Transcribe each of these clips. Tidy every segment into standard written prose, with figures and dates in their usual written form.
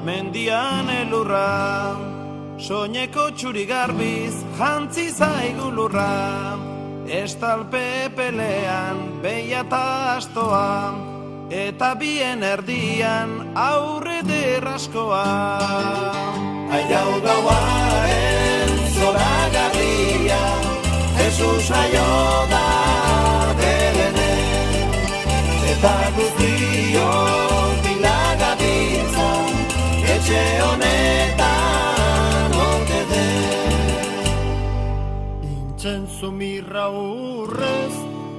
Mendian elurra, soineko txurigarbiz jantzi zaigu lurra. Estalpe pelean beia eta astoa, eta bien erdian aurre derraskoa. Aiau gauaren zoragarria, Jesus aio da Belenen, eta guztiok bilagabiltza, etxe honetan ote den. Nintzen zumirra urrez,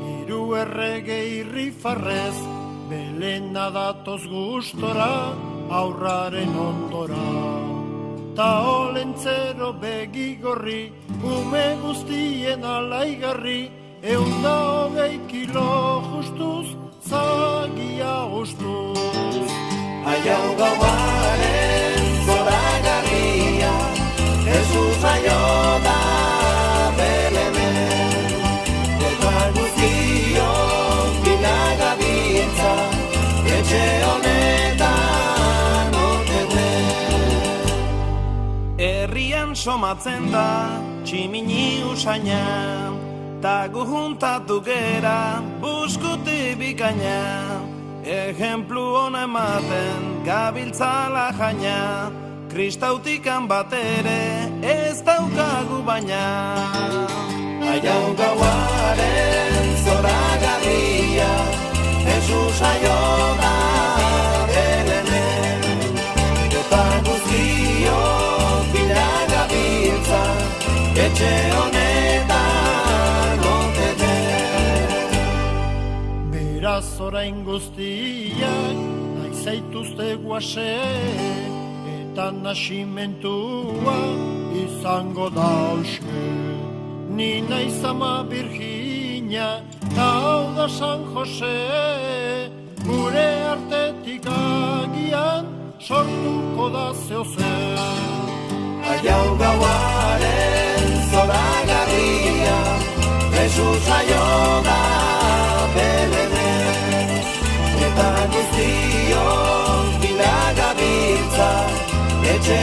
hiru errege irrifarrez, Belena datoz gustora, aurraren ondora. Ta olentzero begigorri, ume guztien alaigarri, 120 kilo justuz, zagia ustuz. Aiau gauaren zoragarria, Jesus aio da Belenen, eta guztiok bilagabiltza, etxe honetan ote den. Herrian somatzen da tximini usaina, ta gu juntatu gera buskuti bikaina. Ejemplu hona ematen gabiltzala jaina, kristautikan batere ez daukagu baina. Aiau gauaren zoragarria, Jesus aio da Belenen, eta guztiok bilagabiltza, etxe honetan ote den. Beraz orain guztiak, nahi zaituzte guase, eta nasimentua izango da hauske. Ni naiz ama Virginia, ta hau da San Jose, gure artetik agian sortuko da zeozer. Aiau gauaren zoragarria, besu saio da Belenen, eta guztiok bila gabiltza etxe